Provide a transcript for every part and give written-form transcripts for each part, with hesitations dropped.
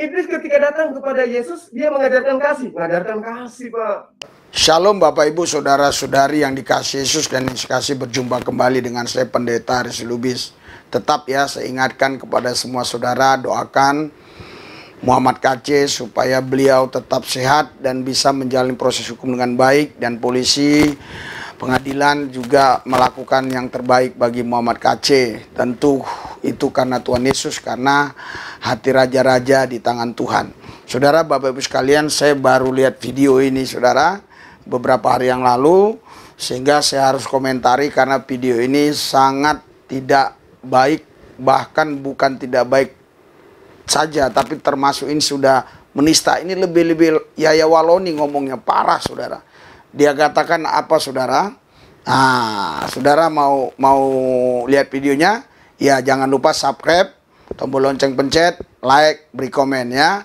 Iblis ketika datang kepada Yesus, dia mengajarkan kasih. Mengajarkan kasih, Pak. Shalom Bapak Ibu Saudara-saudari yang dikasihi Yesus dan dikasihi, berjumpa kembali dengan saya Pendeta Aris Lubis. Tetap ya, saya ingatkan kepada semua saudara, doakan Muhammad KC supaya beliau tetap sehat dan bisa menjalani proses hukum dengan baik, dan polisi pengadilan juga melakukan yang terbaik bagi Muhammad KC. Tentu itu karena Tuhan Yesus, karena hati raja-raja di tangan Tuhan. Saudara, Bapak Ibu sekalian, saya baru lihat video ini saudara beberapa hari yang lalu, sehingga saya harus komentari karena video ini sangat tidak baik. Bahkan bukan tidak baik saja, tapi termasuk ini sudah menista. Ini lebih-lebih Yaya Waloni ngomongnya parah saudara. Dia katakan apa saudara? Saudara mau lihat videonya? Ya, jangan lupa subscribe, tombol lonceng pencet, like, beri komen ya.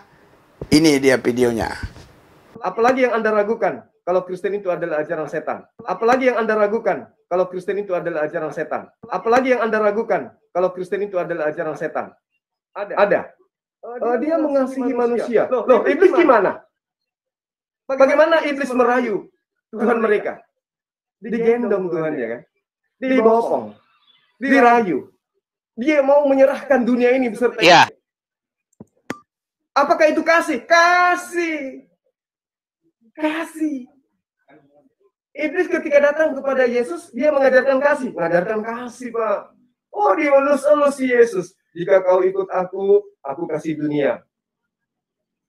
Ini dia videonya. Apalagi yang Anda ragukan kalau Kristen itu adalah ajaran setan? Apalagi yang Anda ragukan kalau Kristen itu adalah ajaran setan? Apalagi yang Anda ragukan kalau Kristen itu adalah ajaran setan? Ada. Dia mengasihi manusia. Loh, iblis gimana? Bagaimana iblis merayu Tuhan mereka? Digendong Tuhan ya kan? Dibopong, dirayu. Dia mau menyerahkan dunia ini beserta. Ya. Apakah itu kasih? Kasih. Kasih. Iblis ketika datang kepada Yesus, dia mengajarkan kasih. Mengajarkan kasih, Pak. Oh, dielus-elus si Yesus. Jika kau ikut aku kasih dunia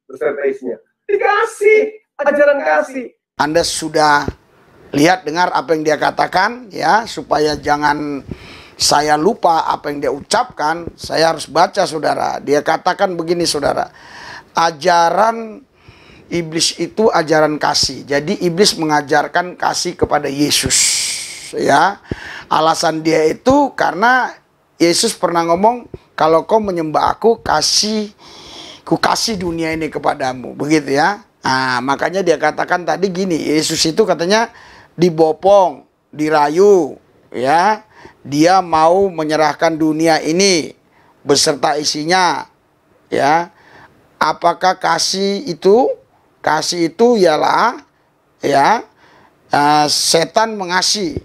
beserta isinya. Dikasih ajaran kasih. Anda sudah lihat, dengar apa yang dia katakan ya, supaya jangan saya lupa apa yang dia ucapkan. Saya harus baca saudara. Dia katakan begini saudara, ajaran iblis itu ajaran kasih. Jadi iblis mengajarkan kasih kepada Yesus ya. Alasan dia itu karena Yesus pernah ngomong, kalau kau menyembah aku, ku kasih dunia ini kepadamu. Begitu ya. Makanya dia katakan tadi gini, Yesus itu katanya dibopong, dirayu ya. Dia mau menyerahkan dunia ini beserta isinya ya. Apakah kasih itu? Kasih itu ialah ya, setan mengasihi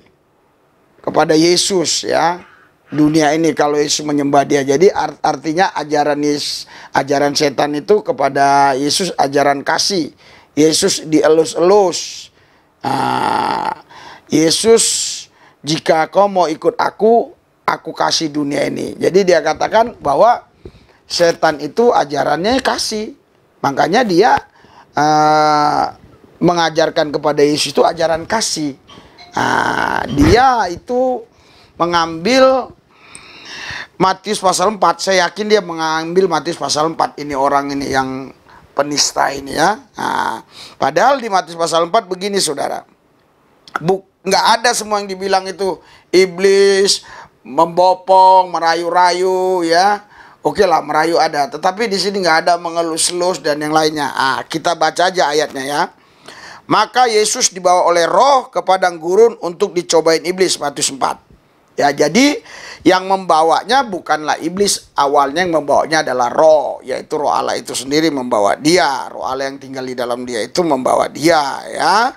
kepada Yesus ya, dunia ini kalau Yesus menyembah dia. Jadi artinya ajaran setan itu kepada Yesus ajaran kasih. Yesus dielus-elus. Yesus, jika kau mau ikut aku kasih dunia ini. Jadi dia katakan bahwa setan itu ajarannya kasih. Makanya dia mengajarkan kepada Yesus itu ajaran kasih. Dia itu mengambil Matius pasal 4. Saya yakin dia mengambil Matius pasal 4. Ini orang ini yang penista ini ya. Padahal di Matius pasal 4 begini saudara. Nggak ada semua yang dibilang itu iblis membopong, merayu-rayu ya. Oke lah, merayu ada, tetapi di sini nggak ada mengelus-elus dan yang lainnya. Kita baca aja ayatnya ya. Maka Yesus dibawa oleh Roh ke padang gurun untuk dicobain iblis, Matius 4. Ya, jadi yang membawanya bukanlah iblis, awalnya yang membawanya adalah Roh, yaitu Roh Allah itu sendiri membawa dia. Roh Allah yang tinggal di dalam dia itu membawa dia ya.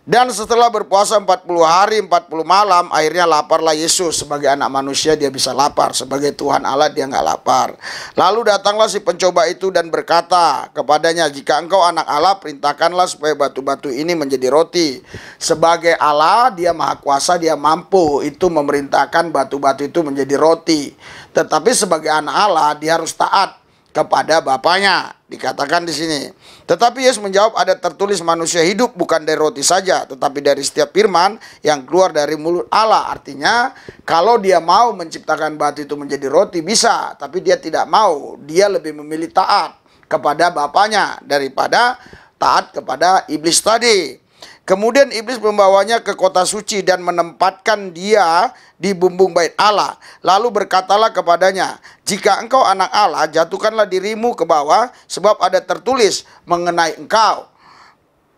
Dan setelah berpuasa 40 hari 40 malam, akhirnya laparlah Yesus. Sebagai anak manusia dia bisa lapar, sebagai Tuhan Allah dia nggak lapar. Lalu datanglah si pencoba itu dan berkata kepadanya, jika engkau anak Allah, perintahkanlah supaya batu-batu ini menjadi roti. Sebagai Allah, dia maha kuasa, dia mampu itu memerintahkan batu-batu itu menjadi roti. Tetapi sebagai anak Allah, dia harus taat kepada Bapaknya, dikatakan di sini. Tetapi Yesus menjawab, ada tertulis manusia hidup bukan dari roti saja, tetapi dari setiap firman yang keluar dari mulut Allah. Artinya kalau dia mau menciptakan batu itu menjadi roti bisa, tapi dia tidak mau. Dia lebih memilih taat kepada Bapaknya daripada taat kepada iblis tadi. Kemudian iblis membawanya ke kota suci dan menempatkan dia di bumbung bait Allah. Lalu berkatalah kepadanya, jika engkau anak Allah, jatuhkanlah dirimu ke bawah, sebab ada tertulis mengenai engkau.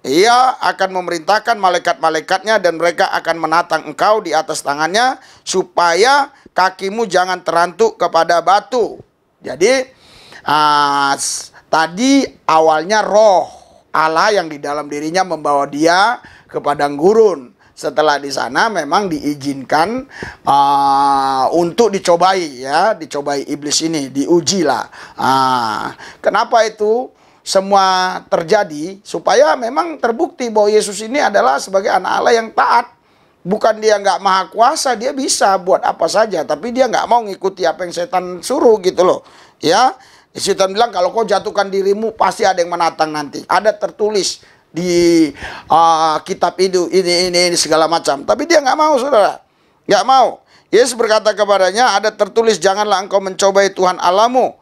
Ia akan memerintahkan malaikat-malaikatnya dan mereka akan menatang engkau di atas tangannya, supaya kakimu jangan terantuk kepada batu. Jadi tadi awalnya roh Allah yang di dalam dirinya membawa dia ke padang gurun. Setelah di sana memang diizinkan untuk dicobai ya, dicobai iblis ini, diuji lah. Kenapa itu semua terjadi? Supaya memang terbukti bahwa Yesus ini adalah sebagai anak Allah yang taat. Bukan dia nggak maha kuasa, dia bisa buat apa saja, tapi dia nggak mau ngikuti apa yang setan suruh gitu loh. Ya, setan bilang kalau kau jatuhkan dirimu pasti ada yang menatang nanti. Ada tertulis di kitab ini segala macam, tapi dia nggak mau, saudara, nggak mau. Yesus berkata kepadanya, ada tertulis janganlah engkau mencobai Tuhan Allahmu.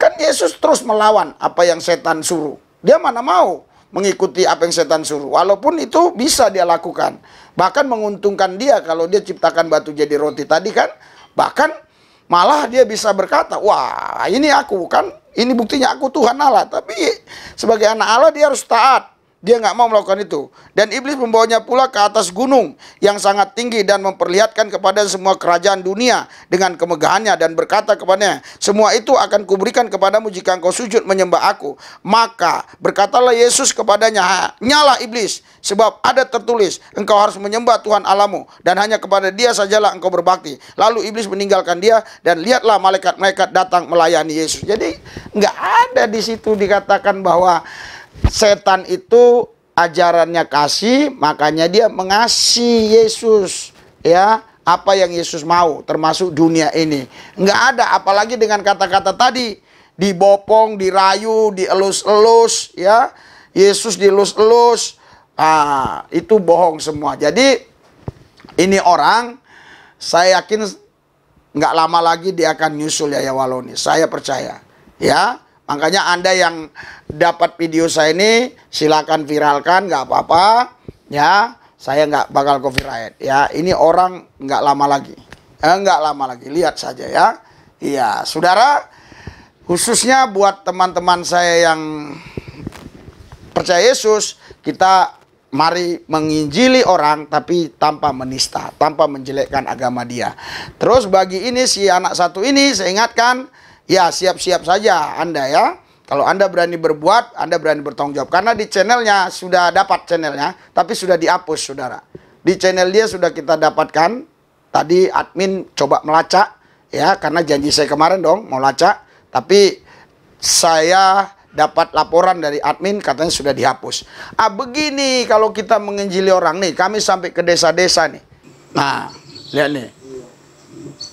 Kan Yesus terus melawan apa yang setan suruh. Dia mana mau mengikuti apa yang setan suruh, walaupun itu bisa dia lakukan, bahkan menguntungkan dia kalau dia ciptakan batu jadi roti tadi kan. Bahkan malah dia bisa berkata, wah ini aku kan, ini buktinya aku Tuhan Allah. Tapi sebagai anak Allah dia harus taat. Dia nggak mau melakukan itu. Dan iblis membawanya pula ke atas gunung yang sangat tinggi dan memperlihatkan kepada semua kerajaan dunia dengan kemegahannya dan berkata kepadanya, semua itu akan kuberikan kepadamu jika engkau sujud menyembah aku. Maka berkatalah Yesus kepadanya, nyala iblis, sebab ada tertulis, engkau harus menyembah Tuhan Allahmu dan hanya kepada dia sajalah engkau berbakti. Lalu iblis meninggalkan dia dan lihatlah malaikat-malaikat datang melayani Yesus. Jadi nggak ada di situ dikatakan bahwa setan itu ajarannya kasih, makanya dia mengasihi Yesus, ya, apa yang Yesus mau, termasuk dunia ini. Nggak ada, apalagi dengan kata-kata tadi, dibopong, dirayu, dielus-elus, ya, Yesus dielus-elus, itu bohong semua. Jadi ini orang, saya yakin nggak lama lagi dia akan nyusul Yaya Waloni, saya percaya, ya. Makanya Anda yang dapat video saya ini silakan viralkan, nggak apa-apa ya. Saya nggak bakal copyright ya. Ini orang nggak lama lagi, nggak lama lagi. Lihat saja ya. Iya, saudara. Khususnya buat teman-teman saya yang percaya Yesus, kita mari menginjili orang tapi tanpa menista, tanpa menjelekkan agama dia. Terus bagi ini si anak satu ini saya ingatkan. Ya siap-siap saja Anda ya. Kalau Anda berani berbuat, Anda berani bertanggung jawab. Karena di channelnya sudah dapat channelnya, tapi sudah dihapus saudara. Di channel dia sudah kita dapatkan. Tadi admin coba melacak ya, karena janji saya kemarin dong mau lacak. Tapi saya dapat laporan dari admin katanya sudah dihapus. Begini kalau kita menginjili orang nih, kami sampai ke desa-desa nih. Nah, lihat nih.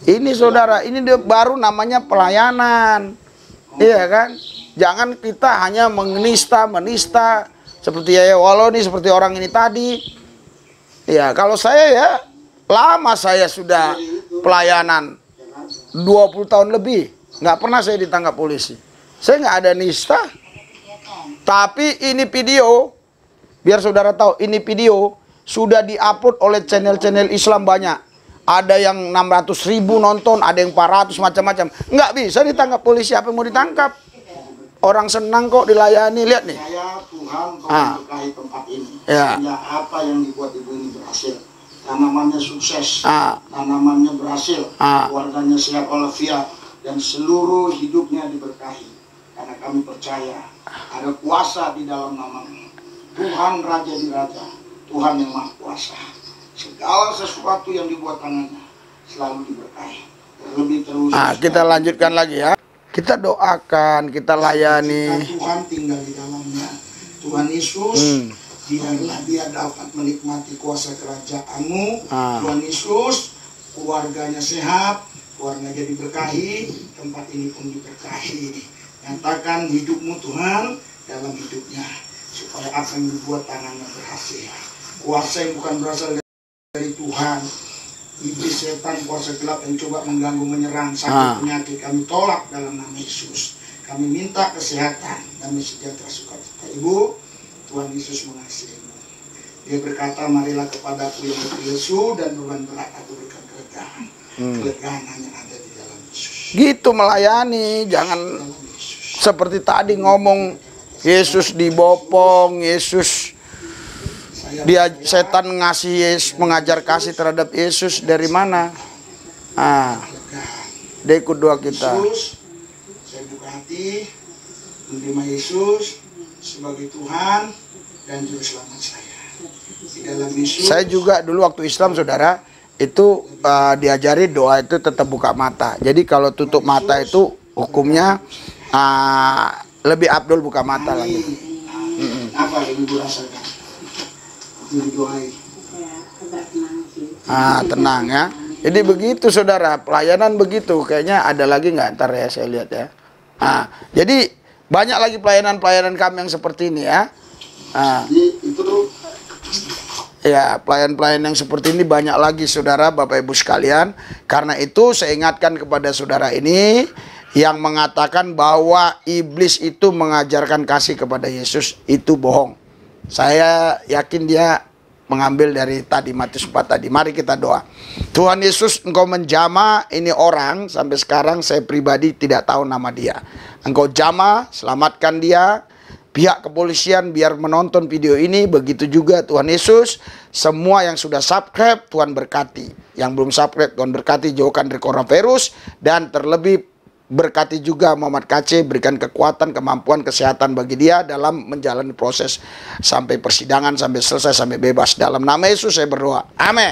Ini saudara, ini dia baru namanya pelayanan. Iya kan? Jangan kita hanya menista seperti Yaya Waloni, seperti orang ini tadi. Ya, kalau saya ya lama saya sudah pelayanan 20 tahun lebih. Nggak pernah saya ditangkap polisi. Saya nggak ada nista. Tapi ini video, biar saudara tahu, ini video sudah diupload oleh channel-channel Islam banyak. Ada yang 600.000 nonton, ada yang 400, macam-macam. Nggak bisa ditangkap polisi, apa yang mau ditangkap? Orang senang kok dilayani, lihat nih. Saya Tuhan kau memberkahi tempat ini. Ya. Sehingga apa yang dibuat ibu ini berhasil. Tanamannya sukses, tanamannya berhasil, keluarganya sehat walafiat, dan seluruh hidupnya diberkahi. Karena kami percaya ada kuasa di dalam namamu. Tuhan Raja di Raja, Tuhan yang Maha Kuasa. Segala sesuatu yang dibuat tangannya selalu diberkahi. Terlebih terus. Kita lanjutkan lagi ya. Kita doakan, kita layani. Tuhan tinggal di dalamnya. Tuhan Yesus, biarlah dia dapat menikmati kuasa kerajaan-Mu. Tuhan Yesus, keluarganya sehat, keluarganya diberkahi, tempat ini pun diberkahi. Nyatakan hidup-Mu Tuhan dalam hidupnya, supaya apa yang dibuat tangannya berhasil. Kuasa yang bukan berasal dari Tuhan, iblis, setan, kuasa gelap yang coba mengganggu, menyerang, sakit, penyakit, kami tolak dalam nama Yesus. Kami minta kesehatan, damai sejahtera, sukacita. Ibu, Tuhan Yesus mengasihimu. Dia berkata, marilah kepadaku yang berlesu dan beban berat, aku berikan kelegaan. Kelegaan hanya ada di dalam Yesus. Gitu melayani, jangan seperti tadi ngomong Yesus dibopong, Yesus dia setan ngasih Yesus, mengajar kasih terhadap Yesus dari mana? Dia ikut doa kita. Yesus, saya buka hati, menerima Yesus sebagai Tuhan dan Juru Selamat saya. Di dalam Yesus. Saya juga dulu waktu Islam, saudara, itu diajari doa itu tetap buka mata. Jadi kalau tutup mata itu hukumnya lebih abdul buka mata lagi. Apa yang ibu rasakan? Jadi doai. Tenang ya. Jadi begitu saudara, pelayanan begitu. Kayaknya ada lagi nggak ntar ya, saya lihat ya. Jadi banyak lagi pelayanan-pelayanan kami yang seperti ini ya. Jadi itu Ya, pelayan-pelayan yang seperti ini banyak lagi saudara, Bapak Ibu sekalian. Karena itu saya ingatkan kepada saudara ini yang mengatakan bahwa iblis itu mengajarkan kasih kepada Yesus, itu bohong. Saya yakin dia mengambil dari tadi Matius 4 tadi. Mari kita doa. Tuhan Yesus, Engkau menjamah ini orang, sampai sekarang saya pribadi tidak tahu nama dia. Engkau jamah, selamatkan dia. Pihak kepolisian biar menonton video ini, begitu juga Tuhan Yesus. Semua yang sudah subscribe, Tuhan berkati. Yang belum subscribe, Tuhan berkati, jauhkan dari coronavirus. Dan terlebih berkati juga Muhammad KC, berikan kekuatan, kemampuan, kesehatan bagi dia dalam menjalani proses sampai persidangan, sampai selesai, sampai bebas. Dalam nama Yesus saya berdoa. Amin.